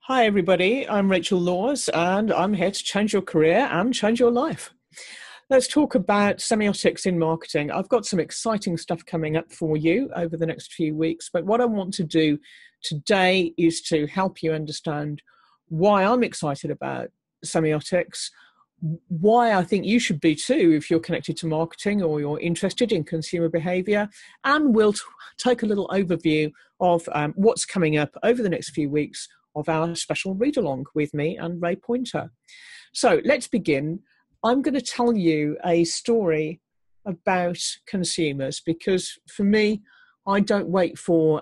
Hi, everybody. I'm Rachel Laws, and I'm here to change your career and change your life. Let's talk about semiotics in marketing. I've got some exciting stuff coming up for you over the next few weeks, but what I want to do today is to help you understand why I'm excited about semiotics, why I think you should be too if you're connected to marketing or you're interested in consumer behavior, and we'll take a little overview of what's coming up over the next few weeks of our special read-along with me and Ray Pointer. So let's begin. I'm going to tell you a story about consumers because for me, I don't wait for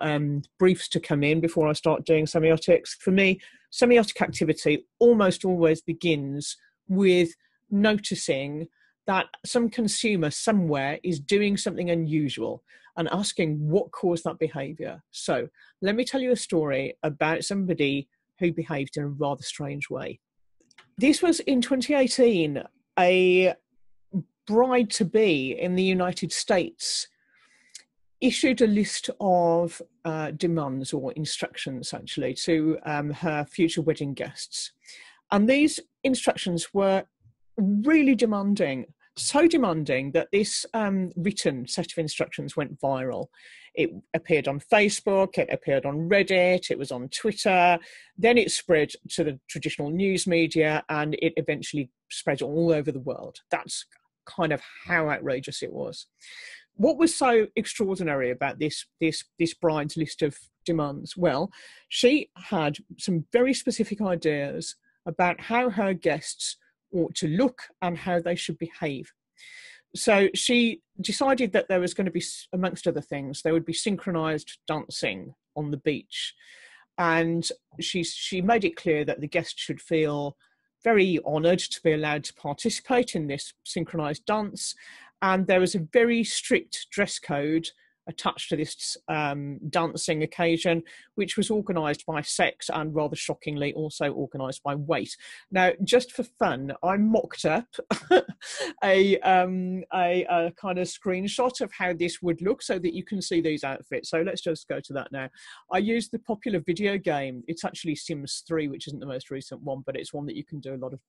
briefs to come in before I start doing semiotics. For me, semiotic activity almost always begins with noticing that some consumer somewhere is doing something unusual and asking what caused that behavior. So let me tell you a story about somebody who behaved in a rather strange way. This was in 2018. A bride-to-be in the United States issued a list of demands or instructions, actually, to her future wedding guests. And these instructions were really demanding, so demanding that this written set of instructions went viral. It appeared on Facebook, it appeared on Reddit, it was on Twitter, then it spread to the traditional news media, and it eventually spread all over the world. That's kind of how outrageous it was. What was so extraordinary about this bride's list of demands? Well, she had some very specific ideas about how her guests ought to look and how they should behave. So she decided that there was going to be, amongst other things, there would be synchronized dancing on the beach. And she made it clear that the guests should feel very honoured to be allowed to participate in this synchronized dance. And there was a very strict dress code attached to this dancing occasion, which was organised by sex and, rather shockingly, also organised by weight. Now, just for fun, I mocked up a kind of screenshot of how this would look so that you can see these outfits. So let's just go to that now. I used the popular video game. It's actually Sims 3, which isn't the most recent one, but it's one that you can do a lot of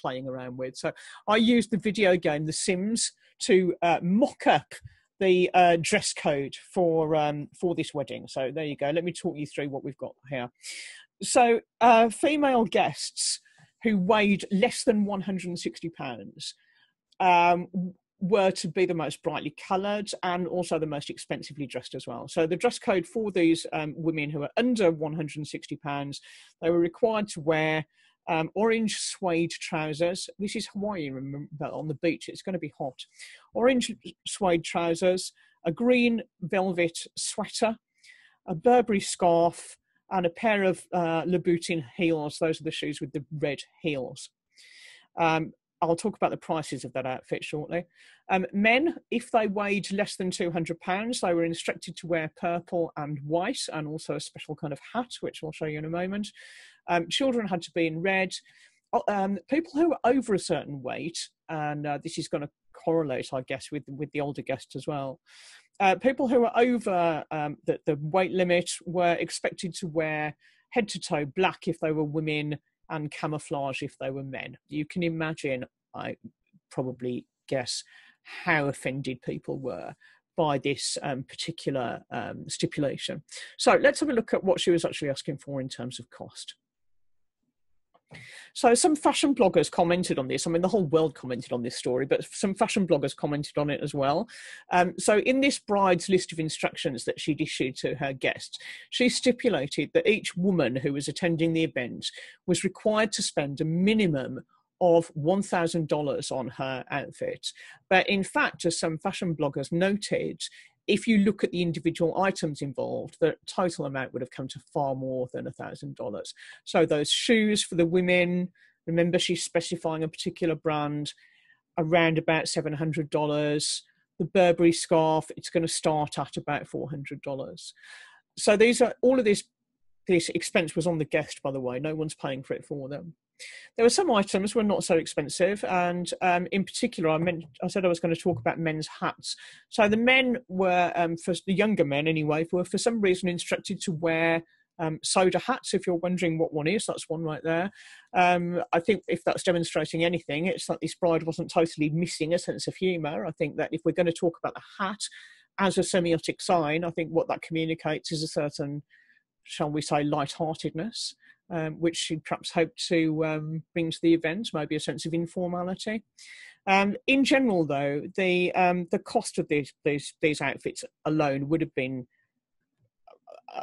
playing around with. So I used the video game, The Sims, to mock up the dress code for this wedding. So there you go. Let me talk you through what we've got here. So female guests who weighed less than 160 pounds were to be the most brightly coloured and also the most expensively dressed as well. So the dress code for these women who are under 160 pounds, they were required to wear orange suede trousers. This is Hawaii, remember, on the beach. It's going to be hot. Orange suede trousers, a green velvet sweater, a Burberry scarf, and a pair of Louboutin heels. Those are the shoes with the red heels. I'll talk about the prices of that outfit shortly. Men, if they weighed less than 200 pounds, they were instructed to wear purple and white, and also a special kind of hat, which I'll show you in a moment. Children had to be in red. People who were over a certain weight, and this is going to correlate, I guess, with the older guests as well. People who were over the weight limit were expected to wear head to toe black if they were women, and camouflage if they were men. You can imagine, I probably guess, how offended people were by this particular stipulation. So let's have a look at what she was actually asking for in terms of cost. So some fashion bloggers commented on this. I mean, the whole world commented on this story, but some fashion bloggers commented on it as well. So in this bride's list of instructions that she'd issued to her guests, she stipulated that each woman who was attending the event was required to spend a minimum of $1,000 on her outfit. But in fact, as some fashion bloggers noted, if you look at the individual items involved, the total amount would have come to far more than $1,000. So those shoes for the women, remember she's specifying a particular brand, around about $700. The Burberry scarf, it's going to start at about $400. So these are all of this expense was on the guest, by the way. No one's paying for it for them. There were some items were not so expensive, and in particular, I said I was going to talk about men's hats. So the men were, for the younger men anyway, were for some reason instructed to wear soda hats, if you're wondering what one is, that's one right there. I think if that's demonstrating anything, it's that this bride wasn't totally missing a sense of humour. I think that if we're going to talk about the hat as a semiotic sign, I think what that communicates is a certain, shall we say, lightheartedness, which she perhaps hoped to bring to the event, maybe a sense of informality. In general, though, the cost of these outfits alone would have been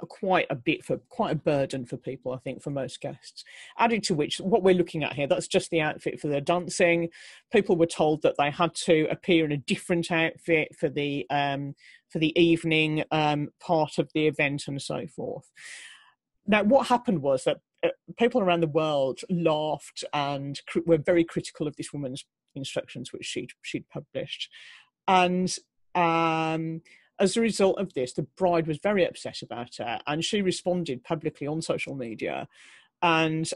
quite a burden for people, I think, for most guests. Added to which, what we're looking at here, that's just the outfit for the dancing. People were told that they had to appear in a different outfit for the evening part of the event and so forth. Now, what happened was that people around the world laughed and were very critical of this woman's instructions, which she'd published. And as a result of this, the bride was very upset about her, and she responded publicly on social media. And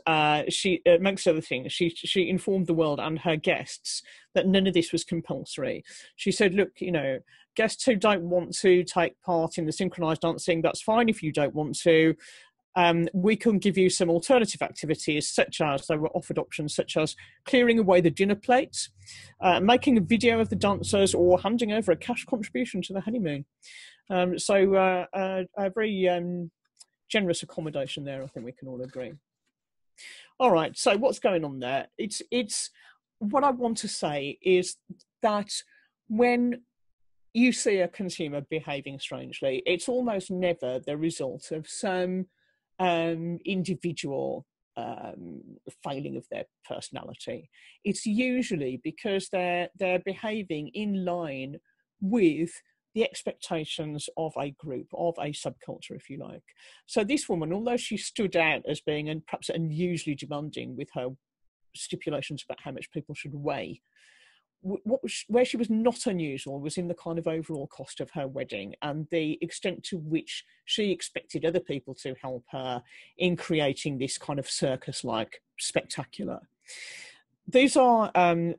she, amongst other things, she informed the world and her guests that none of this was compulsory. She said, look, you know, guests who don't want to take part in the synchronized dancing, that's fine if you don't want to. We can give you some alternative activities, such as, they were offered options such as clearing away the dinner plates, making a video of the dancers, or handing over a cash contribution to the honeymoon. So a very generous accommodation there, I think we can all agree. All right, so what's going on there? It's what I want to say is that when you see a consumer behaving strangely, it's almost never the result of some individual failing of their personality. It's usually because they're behaving in line with the expectations of a group, of a subculture, if you like. So this woman, although she stood out as being perhaps unusually demanding with her stipulations about how much people should weigh, where she was not unusual was in the kind of overall cost of her wedding and the extent to which she expected other people to help her in creating this kind of circus-like spectacular. These are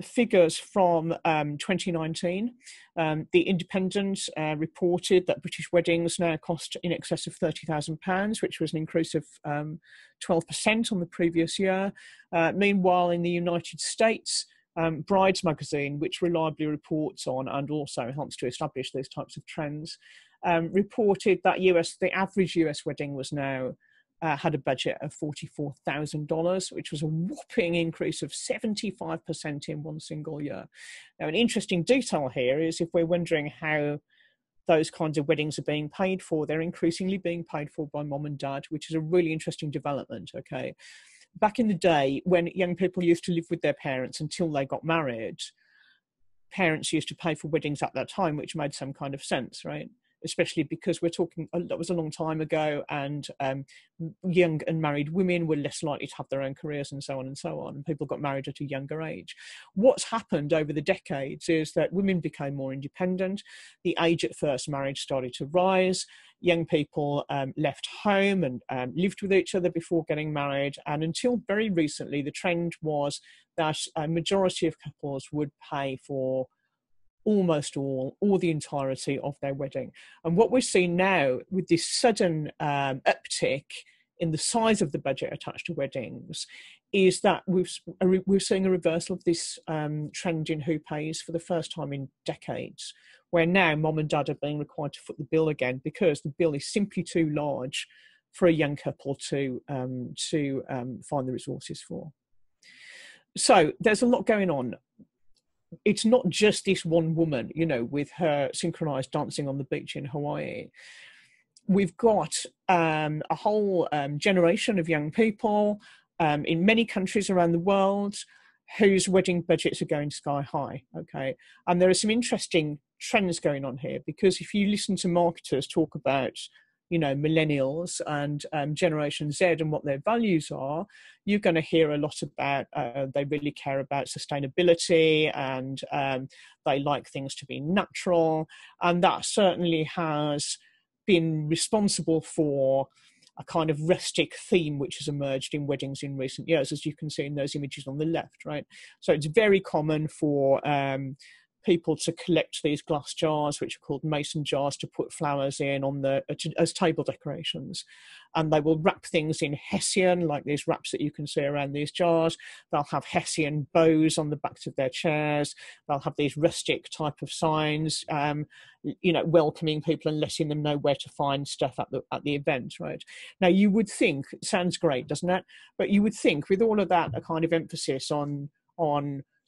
figures from 2019. The Independent reported that British weddings now cost in excess of £30,000, which was an increase of 12% on the previous year. Meanwhile, in the United States, Brides magazine, which reliably reports on and also helps to establish these types of trends, reported that the average US wedding was now had a budget of $44,000, which was a whopping increase of 75% in one single year. Now, an interesting detail here is if we're wondering how those kinds of weddings are being paid for, they're increasingly being paid for by mom and dad, which is a really interesting development, okay? Back in the day, when young people used to live with their parents until they got married, parents used to pay for weddings at that time, which made some kind of sense, right? Especially because we're talking, that was a long time ago, and young and married women were less likely to have their own careers and so on and so on, and people got married at a younger age. What's happened over the decades is that women became more independent, the age at first marriage started to rise, young people left home and lived with each other before getting married, and until very recently the trend was that a majority of couples would pay for almost all or the entirety of their wedding. And what we're seeing now with this sudden uptick in the size of the budget attached to weddings is that we're seeing a reversal of this trend in who pays for the first time in decades, where now mom and dad are being required to foot the bill again because the bill is simply too large for a young couple to find the resources for. So there's a lot going on. It's not just this one woman, you know, with her synchronized dancing on the beach in Hawaii. We've got a whole generation of young people in many countries around the world whose wedding budgets are going sky high, okay? And there are some interesting trends going on here, because if you listen to marketers talk about, you know, millennials and Generation Z and what their values are, you're going to hear a lot about they really care about sustainability and they like things to be natural. And that certainly has been responsible for a kind of rustic theme which has emerged in weddings in recent years, as you can see in those images on the left, right? So it's very common for people to collect these glass jars, which are called mason jars, to put flowers in as table decorations. And they will wrap things in hessian, like these wraps that you can see around these jars. They'll have hessian bows on the backs of their chairs. They'll have these rustic type of signs, welcoming people and letting them know where to find stuff at the event, right? Now, you would think, it sounds great, doesn't it? But you would think with all of that, a kind of emphasis on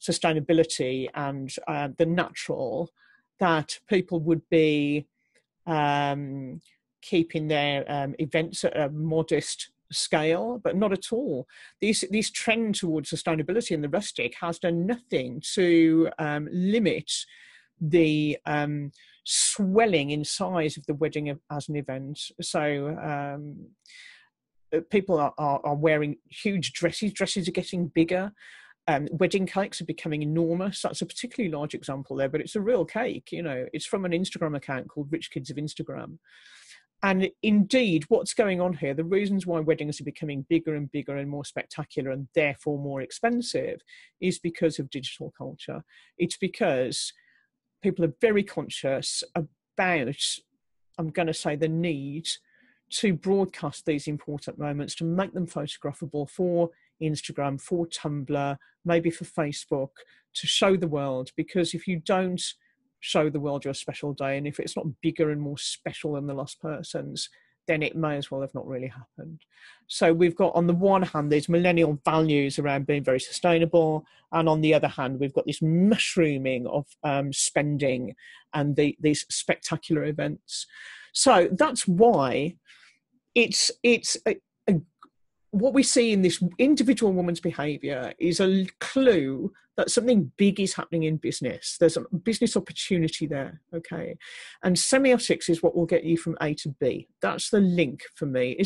sustainability and the natural, that people would be keeping their events at a modest scale, but not at all. This trend towards sustainability in the rustic has done nothing to limit the swelling in size of the wedding as an event. So people are wearing huge dresses. Dresses are getting bigger. Wedding cakes are becoming enormous. That's a particularly large example there, but it's a real cake. It's from an Instagram account called Rich Kids of Instagram. And indeed, what's going on here, the reasons why weddings are becoming bigger and bigger and more spectacular and therefore more expensive, is because of digital culture. It's because people are very conscious about, I'm going to say, the need to broadcast these important moments, to make them photographable for Instagram, for Tumblr, maybe for Facebook, to show the world. Because if you don't show the world your special day, and if it's not bigger and more special than the last person's, then it may as well have not really happened. So we've got, on the one hand, these millennial values around being very sustainable, and on the other hand, we've got this mushrooming of spending and these spectacular events. So that's why what we see in this individual woman's behaviour is a clue that something big is happening in business. There's a business opportunity there, okay? And semiotics is what will get you from A to B. That's the link for me,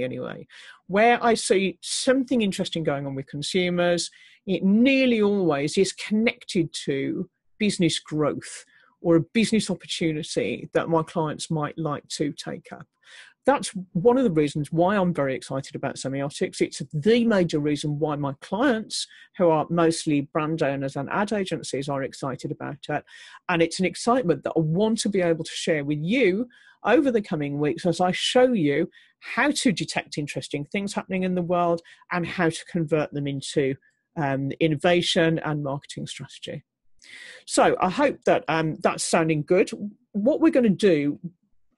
anyway. Where I see something interesting going on with consumers, it nearly always is connected to business growth or a business opportunity that my clients might like to take up. That's one of the reasons why I'm very excited about semiotics. It's the major reason why my clients, who are mostly brand owners and ad agencies, are excited about it. And it's an excitement that I want to be able to share with you over the coming weeks as I show you how to detect interesting things happening in the world and how to convert them into innovation and marketing strategy. So I hope that that's sounding good. What we're going to do,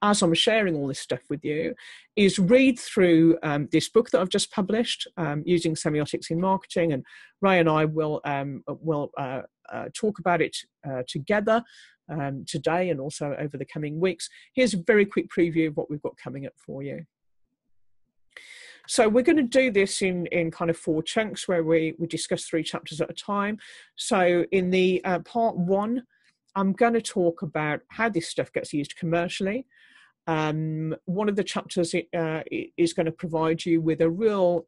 as I'm sharing all this stuff with you, is read through this book that I've just published, using semiotics in marketing, and Ray and I will talk about it together today and also over the coming weeks. Here's a very quick preview of what we've got coming up for you. So we're going to do this in kind of 4 chunks where we discuss 3 chapters at a time. So in the part 1, I'm going to talk about how this stuff gets used commercially. One of the chapters is going to provide you with a real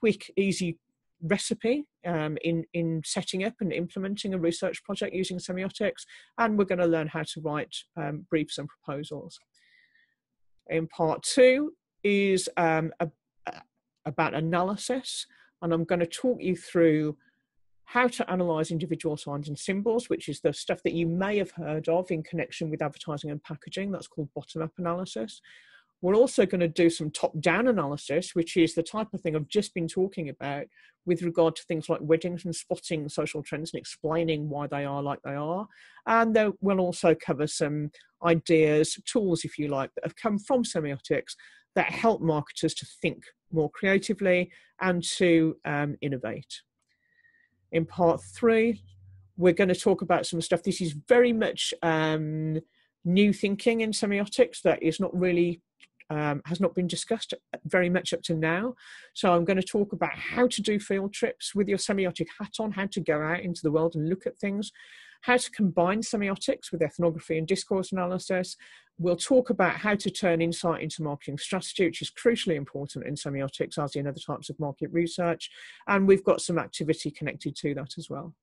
quick, easy recipe in setting up and implementing a research project using semiotics. And we're going to learn how to write briefs and proposals. In part 2 is about analysis. And I'm going to talk you through how to analyze individual signs and symbols, which is the stuff that you may have heard of in connection with advertising and packaging. That's called bottom-up analysis. We're also going to do some top-down analysis, which is the type of thing I've just been talking about with regard to things like weddings and spotting social trends and explaining why they are like they are. And then we'll also cover some ideas, tools, if you like, that have come from semiotics that help marketers to think more creatively and to innovate. In part 3, we're going to talk about some stuff. This is very much new thinking in semiotics that is not really, has not been discussed very much up to now. So I'm going to talk about how to do field trips with your semiotic hat on, how to go out into the world and look at things, how to combine semiotics with ethnography and discourse analysis. We'll talk about how to turn insight into marketing strategy, which is crucially important in semiotics as in other types of market research. And we've got some activity connected to that as well.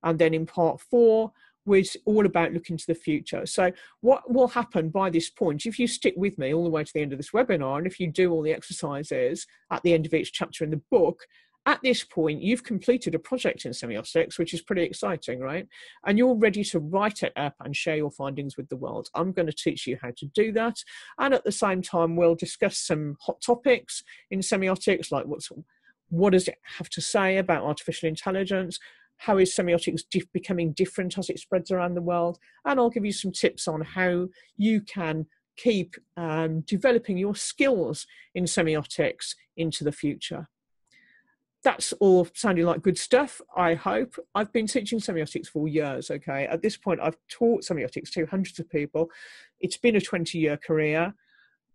And then in part 4, was all about looking to the future. So what will happen by this point, if you stick with me all the way to the end of this webinar, and if you do all the exercises at the end of each chapter in the book, At this point, you've completed a project in semiotics, which is pretty exciting, right? And you're ready to write it up and share your findings with the world. I'm going to teach you how to do that. And at the same time, we'll discuss some hot topics in semiotics, like what does it have to say about artificial intelligence? How is semiotics becoming different as it spreads around the world? And I'll give you some tips on how you can keep developing your skills in semiotics into the future. That's all sounding like good stuff, I hope. I've been teaching semiotics for years, okay? At this point, I've taught semiotics to hundreds of people. It's been a 20-year career.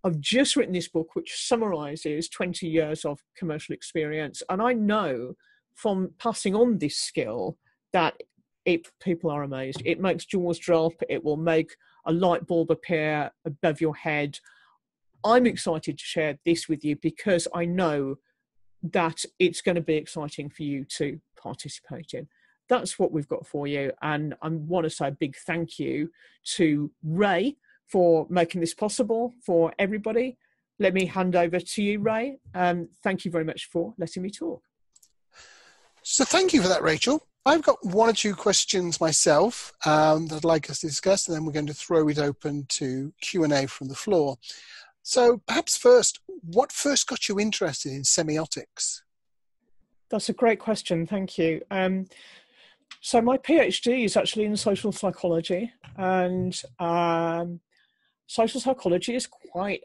I've just written this book, which summarizes 20 years of commercial experience. And I know from passing on this skill that people are amazed. It makes jaws drop. It will make a light bulb appear above your head. I'm excited to share this with you because I know that it's going to be exciting for you to participate in. That's what we've got for you. And I want to say a big thank you to Ray for making this possible for everybody. Let me hand over to you, Ray. Thank you very much for letting me talk. So thank you for that, Rachel. I've got one or two questions myself that I'd like us to discuss, and then we're going to throw it open to Q&A from the floor. So perhaps first, what first got you interested in semiotics? That's a great question, thank you. So my PhD is actually in social psychology, and social psychology is quite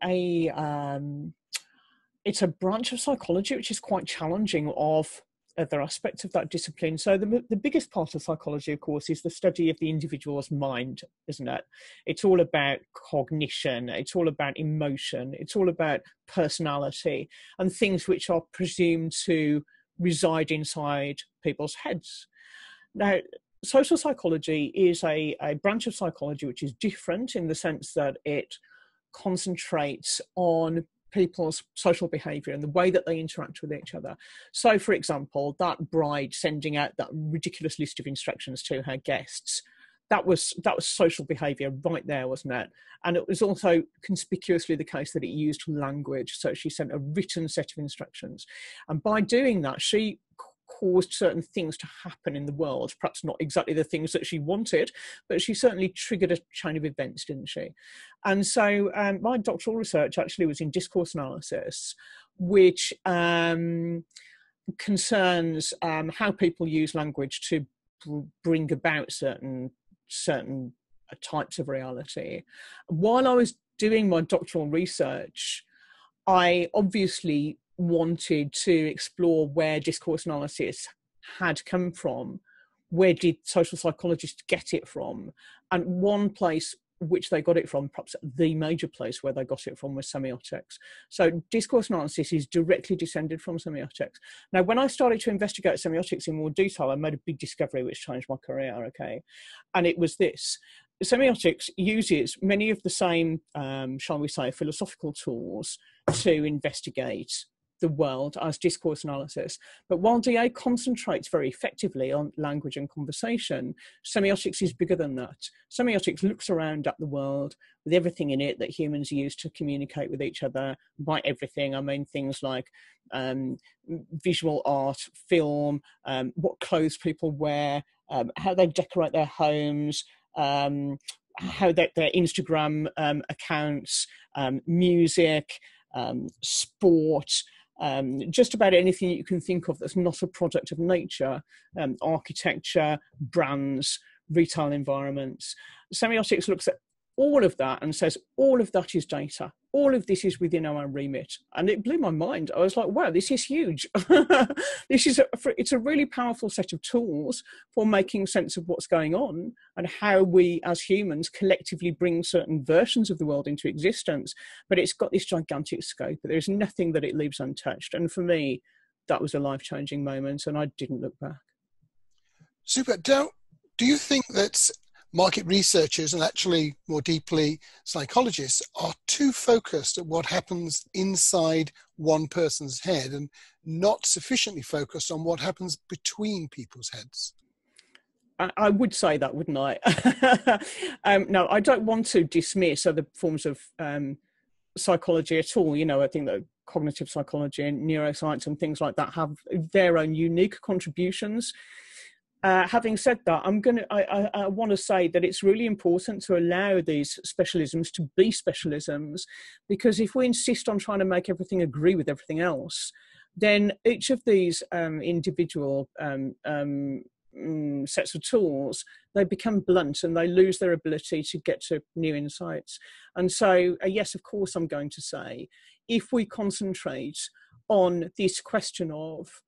it's a branch of psychology which is quite challenging of other aspects of that discipline. So the biggest part of psychology, of course, is the study of the individual's mind, isn't it? It's all about cognition, it's all about emotion, it's all about personality and things which are presumed to reside inside people's heads. Now, social psychology is a branch of psychology which is different in the sense that it concentrates on people's social behaviour and the way that they interact with each other. So, for example, that bride sending out that ridiculous list of instructions to her guests, that was social behaviour right there, wasn't it? And it was also conspicuously the case that it used language. So she sent a written set of instructions. And by doing that, she caused certain things to happen in the world, perhaps not exactly the things that she wanted, but she certainly triggered a chain of events, didn't she? And so my doctoral research actually was in discourse analysis, which concerns how people use language to bring about certain types of reality. While I was doing my doctoral research, I obviously wanted to explore where discourse analysis had come from, where did social psychologists get it from, and one place which they got it from, perhaps the major place where they got it from, was semiotics. So discourse analysis is directly descended from semiotics. Now, when I started to investigate semiotics in more detail, I made a big discovery which changed my career, okay? And it was this. Semiotics uses many of the same, shall we say, philosophical tools to investigate the world as discourse analysis. But while DA concentrates very effectively on language and conversation, semiotics is bigger than that. Semiotics looks around at the world with everything in it that humans use to communicate with each other. By everything, I mean things like visual art, film, what clothes people wear, how they decorate their homes, how their Instagram accounts, music, sport, just about anything you can think of that's not a product of nature, architecture, brands, retail environments. Semiotics looks at all of that and says, all of that is data. All of this is within our remit. And it blew my mind. I was like, wow, this is huge. It's a really powerful set of tools for making sense of what's going on and how we as humans collectively bring certain versions of the world into existence. But it's got this gigantic scope. There's nothing that it leaves untouched. And for me, that was a life-changing moment, and I didn't look back. Super. Do you think that market researchers, and actually more deeply psychologists, are too focused at what happens inside one person's head and not sufficiently focused on what happens between people's heads? I would say that, wouldn't I? No, I don't want to dismiss other forms of psychology at all. You know, I think that cognitive psychology and neuroscience and things like that have their own unique contributions. Having said that, I want to say that it's really important to allow these specialisms to be specialisms, because if we insist on trying to make everything agree with everything else, then each of these individual sets of tools, they become blunt and they lose their ability to get to new insights. And so, yes, of course, I'm going to say, if we concentrate on this question of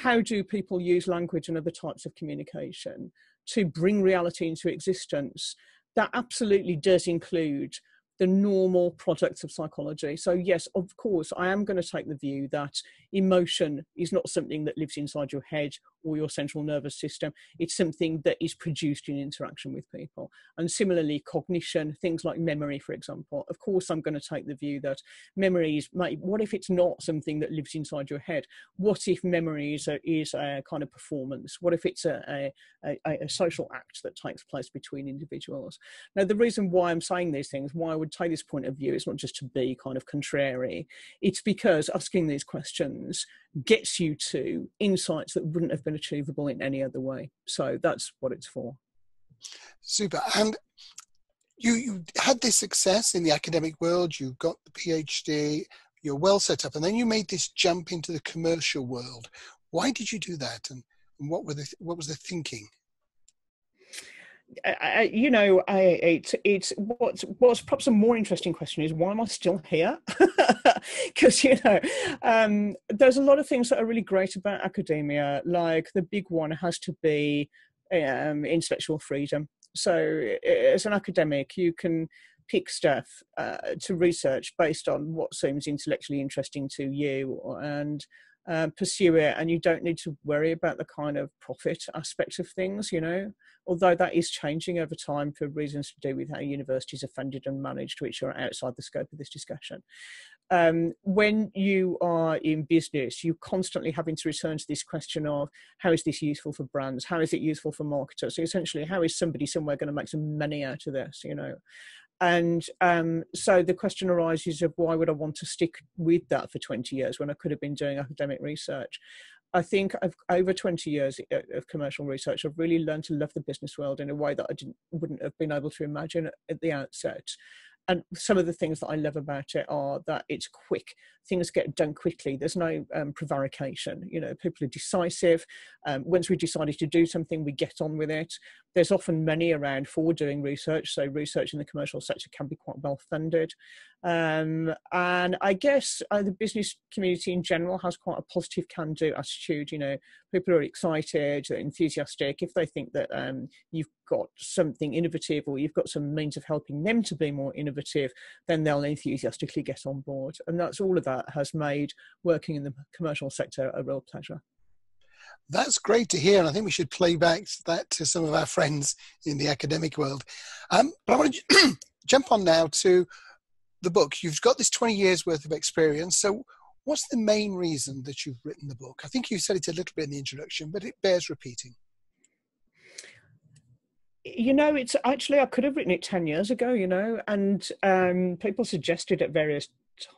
how do people use language and other types of communication to bring reality into existence, that absolutely does include the normal products of psychology. So yes, of course, I am going to take the view that emotion is not something that lives inside your head or your central nervous system. It's something that is produced in interaction with people. And similarly, cognition, things like memory, for example. Of course, I'm going to take the view that memory is, what if it's not something that lives inside your head? What if memory is a kind of performance? What if it's a social act that takes place between individuals? Now, the reason why I'm saying these things, why I would take this point of view, is not just to be kind of contrary. It's because asking these questions gets you to insights that wouldn't have been achievable in any other way. So that's what it's for. Super. And you had this success in the academic world, you got the PhD, you're well set up, and then you made this jump into the commercial world. Why did you do that, and what was the thinking? It's what's perhaps a more interesting question is, why am I still here? Because there's a lot of things that are really great about academia. Like the big one has to be intellectual freedom. So as an academic, you can pick stuff to research based on what seems intellectually interesting to you, and pursue it, and you don't need to worry about the kind of profit aspect of things, although that is changing over time for reasons to do with how universities are funded and managed, which are outside the scope of this discussion. When you are in business, you're constantly having to return to this question of, how is this useful for brands? How is it useful for marketers? So essentially, how is somebody somewhere going to make some money out of this, And so the question arises of, why would I want to stick with that for 20 years when I could have been doing academic research? I think over 20 years of commercial research, I've really learned to love the business world in a way that I wouldn't have been able to imagine at the outset. And some of the things that I love about it are that it's quick. Things get done quickly. There's no prevarication. People are decisive. Once we've decided to do something, we get on with it. There's often money around for doing research. So research in the commercial sector can be quite well funded. And I guess the business community in general has quite a positive can-do attitude. People are excited, they're enthusiastic. If they think that you've got something innovative, or you've got some means of helping them to be more innovative, then they'll enthusiastically get on board. And that's all of that has made working in the commercial sector a real pleasure. That's great to hear, and I think we should play back that to some of our friends in the academic world. But I want to jump on now to the book. You've got this 20 years worth of experience. So what's the main reason that you've written the book? I think you said it a little bit in the introduction, but it bears repeating. It's actually, I could have written it 10 years ago, and people suggested at various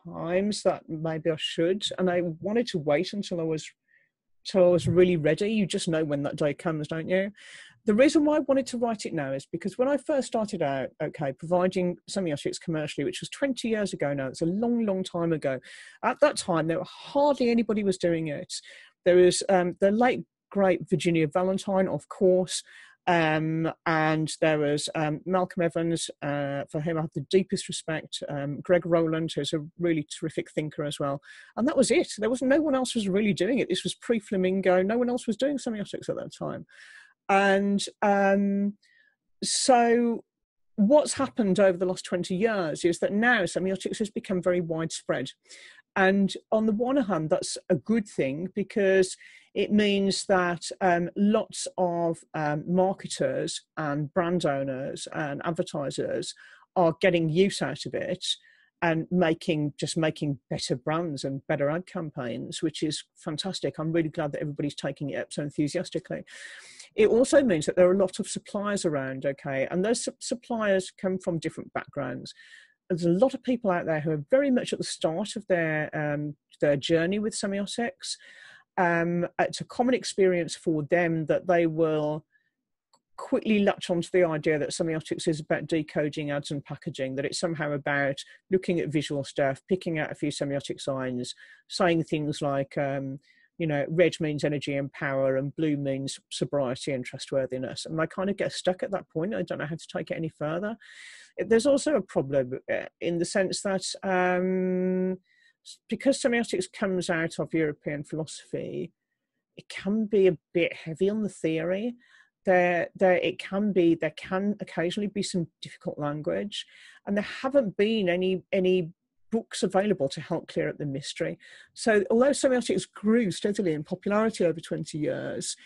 times that maybe I should, and I wanted to wait until I was really ready. You just know when that day comes, don't you? The reason why I wanted to write it now is because when I first started out, providing semiotics commercially, which was 20 years ago now, it's a long, long time ago. At that time, there were hardly anybody was doing it. There was the late, great Virginia Valentine, of course, and there was Malcolm Evans, for whom I have the deepest respect, Greg Rowland, who's a really terrific thinker as well. And that was it. No one else was really doing it. This was pre-Flamingo. No one else was doing semiotics at that time. And so what's happened over the last 20 years is that now semiotics has become very widespread. And on the one hand, that's a good thing, because it means that lots of marketers and brand owners and advertisers are getting use out of it and making better brands and better ad campaigns, which is fantastic. I'm really glad that everybody's taking it up so enthusiastically. It also means that there are a lot of suppliers around, and those suppliers come from different backgrounds. there's a lot of people out there who are very much at the start of their journey with semiotics. It's a common experience for them that they will quickly latch onto the idea that semiotics is about decoding ads and packaging, that it's somehow about looking at visual stuff, picking out a few semiotic signs, saying things like, red means energy and power and blue means sobriety and trustworthiness. And they kind of get stuck at that point. I don't know how to take it any further. There's also a problem in the sense that because semiotics comes out of European philosophy, it can be a bit heavy on the theory. There can occasionally be some difficult language, and there haven't been any books available to help clear up the mystery. So although semiotics grew steadily in popularity over 20 years,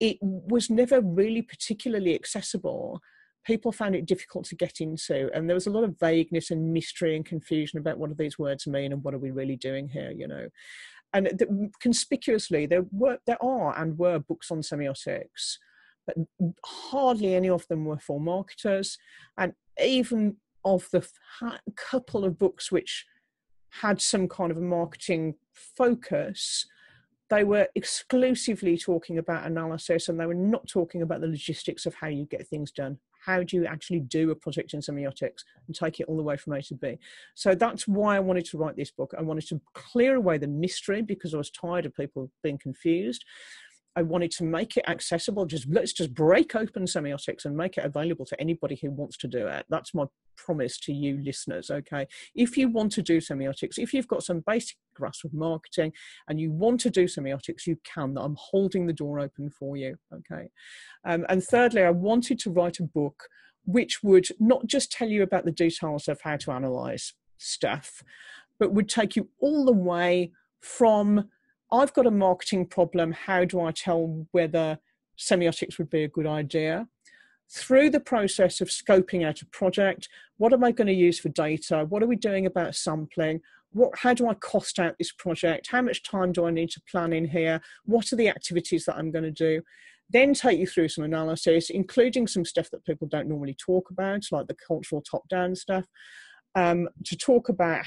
it was never really particularly accessible. People found it difficult to get into, and there was a lot of vagueness and mystery and confusion about what do these words mean and what are we really doing here, And conspicuously, there are and were books on semiotics, but hardly any of them were for marketers. And even of the couple of books which had some kind of a marketing focus, they were exclusively talking about analysis, and they were not talking about the logistics of how you get things done. How do you actually do a project in semiotics and take it all the way from A to B? So that's why I wanted to write this book. I wanted to clear away the mystery because I was tired of people being confused. I wanted to make it accessible. Let's just break open semiotics and make it available to anybody who wants to do it. That's my promise to you listeners, okay? If you want to do semiotics, if you've got some basic grasp of marketing and you want to do semiotics, you can. I'm holding the door open for you, okay? And thirdly, I wanted to write a book which would not just tell you about the details of how to analyze stuff, but would take you all the way from I've got a marketing problem, how do I tell whether semiotics would be a good idea? Through the process of scoping out a project, what am I going to use for data? What are we doing about sampling? How do I cost out this project? How much time do I need to plan in here? What are the activities that I'm going to do? Then take you through some analysis, including some stuff that people don't normally talk about, like the cultural top-down stuff. To talk about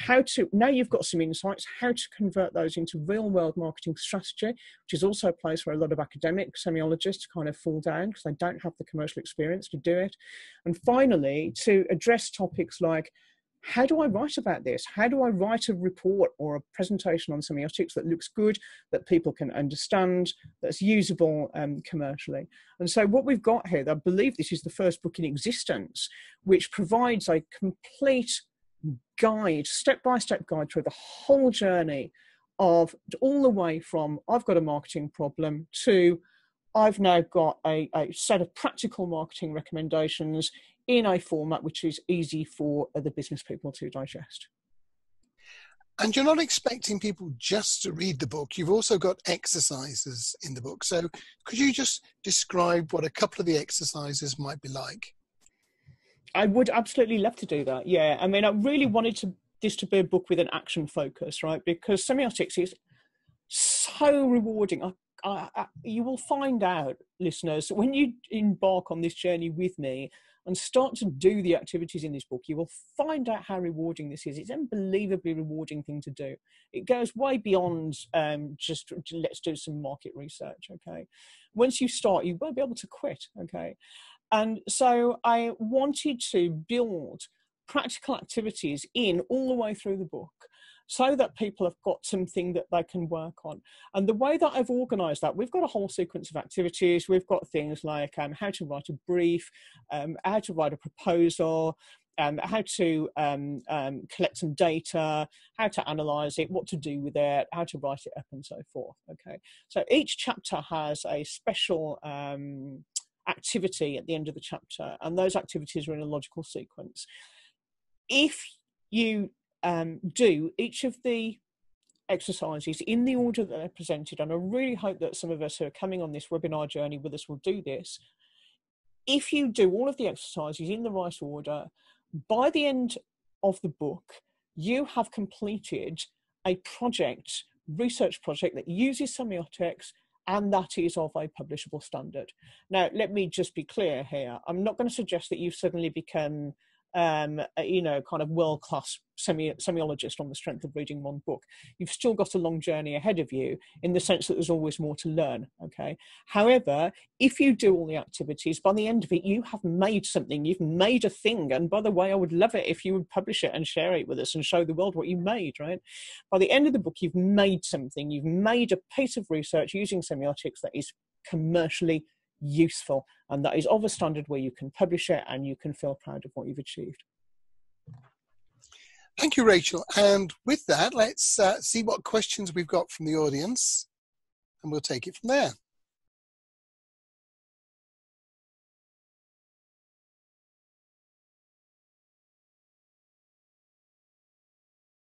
now you've got some insights, how to convert those into real world marketing strategy, which is also a place where a lot of academic semiologists kind of fall down because they don't have the commercial experience to do it. And finally, to address topics like, how do I write about this? How do I write a report or a presentation on semiotics that looks good, that people can understand, that's usable commercially? And so what we've got here, I believe this is the first book in existence, which provides a complete guide, step-by-step guide through the whole journey of all the way from I've got a marketing problem to I've now got a set of practical marketing recommendations in a format which is easy for other business people to digest. And you're not expecting people just to read the book. You've also got exercises in the book. So could you just describe what a couple of the exercises might be like? I would absolutely love to do that. Yeah. I mean, I really wanted this to be a book with an action focus, right? Because semiotics is so rewarding. You will find out, listeners, when you embark on this journey with me and start to do the activities in this book, you will find out how rewarding this is. It's an unbelievably rewarding thing to do. It goes way beyond just let's do some market research, okay? Once you start, you won't be able to quit, okay? And so I wanted to build practical activities in all the way through the book so that people have got something that they can work on. And the way that I've organised that, we've got a whole sequence of activities. We've got things like how to write a brief, how to write a proposal, how to collect some data, how to analyse it, what to do with it, how to write it up and so forth. Okay, so each chapter has a special activity at the end of the chapter, and those activities are in a logical sequence. If you do each of the exercises in the order that they're presented, and I really hope that some of us who are coming on this webinar journey with us will do this. If you do all of the exercises in the right order, by the end of the book, you have completed a research project that uses semiotics, and that is of a publishable standard. Now, let me just be clear here. I'm not going to suggest that you've suddenly become kind of world-class semiologist on the strength of reading one book. You've still got a long journey ahead of you in the sense that there's always more to learn, okay? However, if you do all the activities, by the end of it, you have made something, you've made a thing. And by the way, I would love it if you would publish it and share it with us and show the world what you made, right? By the end of the book, you've made something, you've made a piece of research using semiotics that is commercially useful and that is of a standard where you can publish it and you can feel proud of what you've achieved. Thank you, Rachel. And with that, let's see what questions we've got from the audience, and we'll take it from there.